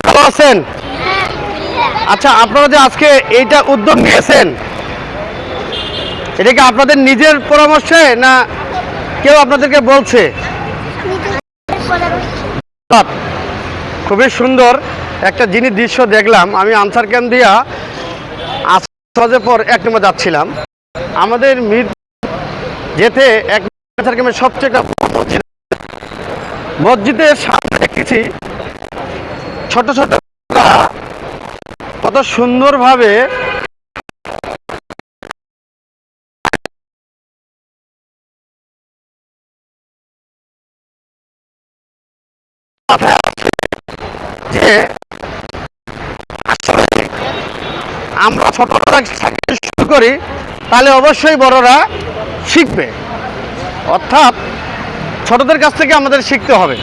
ভালো আছেন? আচ্ছা, আপনারা যে আজকে এইটা উদ্যোগ নিয়েছেন, এটা কি আপনাদের নিজের পরামর্শে না কেউ আপনাদেরকে বলছে? খুবই সুন্দর একটা জিনিস দৃশ্য দেখলাম। আমি আনসার ক্যাম্প দিয়া আসার পর 1 নম্বর যাচ্ছিলাম। আমাদের যেতে 1 আনসার ক্যাম্পের সবচেয়ে একটা মসজিদের সামনে দেখেছি ছোট ছোট কত সুন্দরভাবে যে আমরা ছোটরা শুরু করি, তাহলে অবশ্যই বড়রা শিখবে। অর্থাৎ ছোটদের কাছ থেকে আমাদের শিখতে হবে।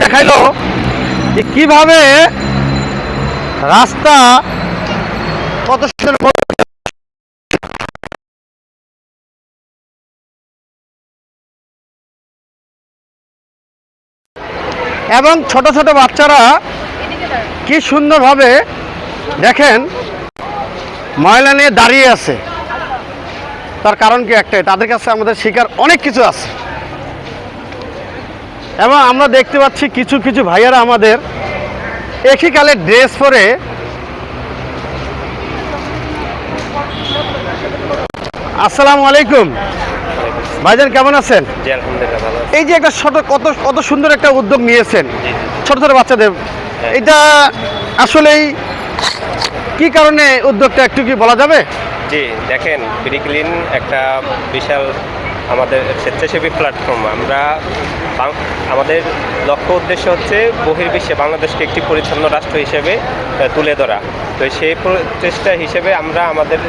দেখাইলো যে কিভাবে রাস্তা কত সুন্দর এবং ছোট ছোট বাচ্চারা কি সুন্দরভাবে দেখেন ময়লা নিয়ে দাঁড়িয়ে আছে। তার কারণ কি একটাই, তাদের কাছে আমাদের শেখার অনেক কিছু আছে। এবং আমরা দেখতে পাচ্ছি কিছু কিছু ভাইয়ারা আমাদের একই কালের ড্রেস পরে আসসালামু আলাইকুম ভাইজান, কেমন আছেন? জি আলহামদুলিল্লাহ ভালো আছি। এই যে একটা ছোট কত সুন্দর একটা উদ্যোগ নিয়েছেন ছোট ছোট বাচ্চাদের, এটা আসলেই কি কারণে উদ্যোগটা একটু কি বলা যাবে? জি দেখেন, বিডিক্লিন একটা বিশাল আমাদের স্বেচ্ছাসেবী প্ল্যাটফর্ম। আমাদের লক্ষ্য উদ্দেশ্য হচ্ছে বহির্বিশ্বে বাংলাদেশকে একটি পরিচ্ছন্ন রাষ্ট্র হিসেবে তুলে ধরা। তো সেই প্রচেষ্টা হিসেবে আমরা আমাদের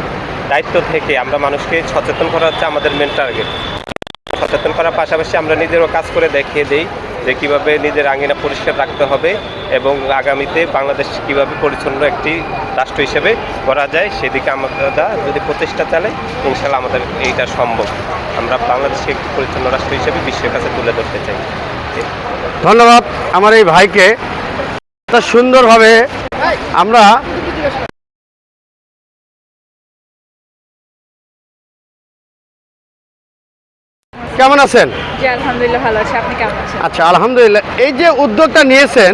দায়িত্ব থেকে আমরা মানুষকে সচেতন করা হচ্ছে আমাদের মেন টার্গেট। সচেতন করার পাশাপাশি আমরা নিজেরও কাজ করে দেখিয়ে দিই যে কীভাবে নিজের আঙিনা পরিষ্কার রাখতে হবে এবং আগামীতে বাংলাদেশ কীভাবে পরিচ্ছন্ন একটি রাষ্ট্র হিসেবে করা যায়, সেদিকে আমরা যদি প্রচেষ্টা চালাই ইনশাল্লাহ আমাদের এইটা সম্ভব। আমরা বাংলাদেশকে একটি পরিচ্ছন্ন রাষ্ট্র হিসেবে বিশ্বের কাছে তুলে ধরতে চাই। ধন্যবাদ আমার এই ভাইকে। সুন্দরভাবে আমরা কেমন আছেন? জি আলহামদুলিল্লাহ ভালো আছি। আপনি কেমন আছেন? আচ্ছা আলহামদুলিল্লাহ। এই যে উদ্যোগটা নিয়েছেন,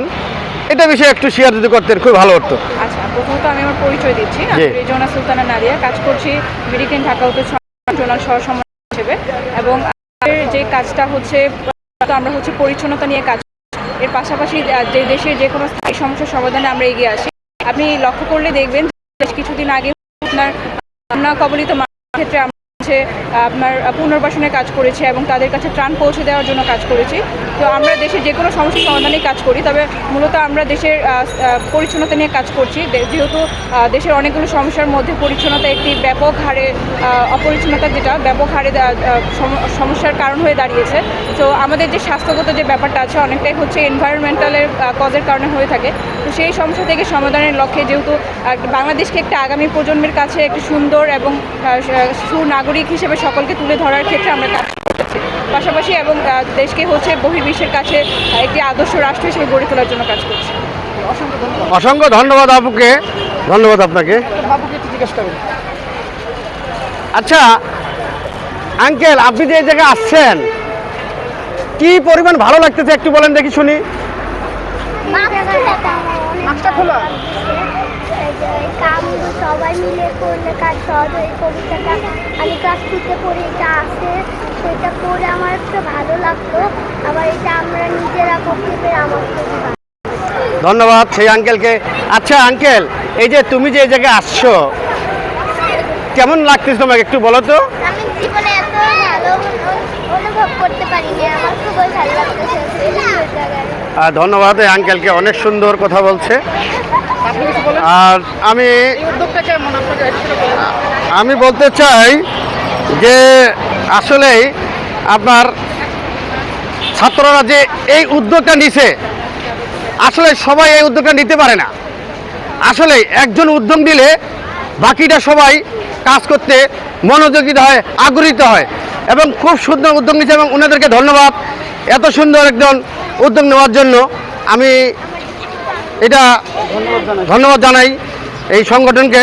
এটা বিষয়ে একটু শেয়ার যদি করতেন খুব ভালো হতো। আচ্ছা, প্রথমত আমি আমার পরিচয় দিচ্ছি। আমি রেজওয়ানা সুলতানা নাদিয়া, কাজ করছি মেডিকেল ঢাকা উত্তর জোনাল সহ সম্পাদক হিসেবে। এবং যে কাজটা হচ্ছে আমরা পরিচ্ছন্নতা নিয়ে কাজ। এর পাশাপাশি যে দেশের যে কোনো স্থায়ী সমস্যার সমাধানে আমরা এগিয়ে আসি। আপনি লক্ষ্য করলে দেখবেন বেশ কিছুদিন আগে আপনার বন্যা কবলিত ক্ষেত্রে আপনার পুনর্বাসনের কাজ করেছে এবং তাদের কাছে ত্রাণ পৌঁছে দেওয়ার জন্য কাজ করেছি। তো আমরা দেশের যে কোনো সমস্যার সমাধানে কাজ করি, তবে মূলত আমরা দেশের পরিচ্ছন্নতা নিয়ে কাজ করছি। যেহেতু দেশের অনেকগুলো সমস্যার মধ্যে পরিচ্ছন্নতা একটি ব্যাপক হারে অপরিচ্ছন্নতা যেটা ব্যাপক হারে সমস্যার কারণ হয়ে দাঁড়িয়েছে। তো আমাদের যে স্বাস্থ্যগত যে ব্যাপারটা আছে অনেকটাই এনভায়রনমেন্টালের কজের কারণে হয়ে থাকে। তো সেই সমস্যা থেকে সমাধানের লক্ষ্যে যেহেতু বাংলাদেশকে একটা আগামী প্রজন্মের কাছে একটি সুন্দর এবং সুনাগরিক হিসেবে সকলকে তুলে ধরার ক্ষেত্রে আমরা কাজ করছি, পাশাপাশি এবং দেশকে বহির্বিশ্বের কাছে একটি আদর্শ রাষ্ট্র হিসেবে গড়ে তোলার জন্য কাজ করছি। অসংখ্য ধন্যবাদ আপুকে। ধন্যবাদ আপনাকে। আচ্ছা আঙ্কেল, আপনি যে এই জায়গায় আসছেন কি পরিমাণ ভালো লাগতেছে একটু বলেন দেখি শুনি। সবাই মিলে করলে কাজ সহজ হয়। কবিতাটা আমি ক্লাস 2-তে পড়ে, এটা আছে, সেটা পড়ে আমার একটু ভালো লাগতো। আবার এটা আমরা নিজেরা করতে পেরে আমার খুবই ভালো। ধন্যবাদ সেই আঙ্কেলকে। আচ্ছা আঙ্কেল, এই যে তুমি যে এই জায়গায় আসছো কেমন লাগতেছে তোমাকে একটু বলো তো। আমি জীবনে এত ভালো অনুভব করতে পারিনি, আমার খুবই ভালো লাগতেছে। ধন্যবাদ এই আঙ্কেলকে, অনেক সুন্দর কথা বলছে। আর আমি বলতে চাই যে আসলেই আপনার ছাত্ররা যে এই উদ্যোগটা নিছে, আসলে সবাই এই উদ্যোগটা নিতে পারে না। আসলে একজন উদ্যোগ নিলে বাকিটা সবাই কাজ করতে মনোযোগী হয়, আগ্রহীত হয় এবং খুব সুন্দর উদ্যোগ নিচ্ছে এবং ওনাদেরকে ধন্যবাদ। এত সুন্দর একজন উদ্যোগ নেওয়ার জন্য আমি এটা ধন্যবাদ জানাই এই সংগঠনকে।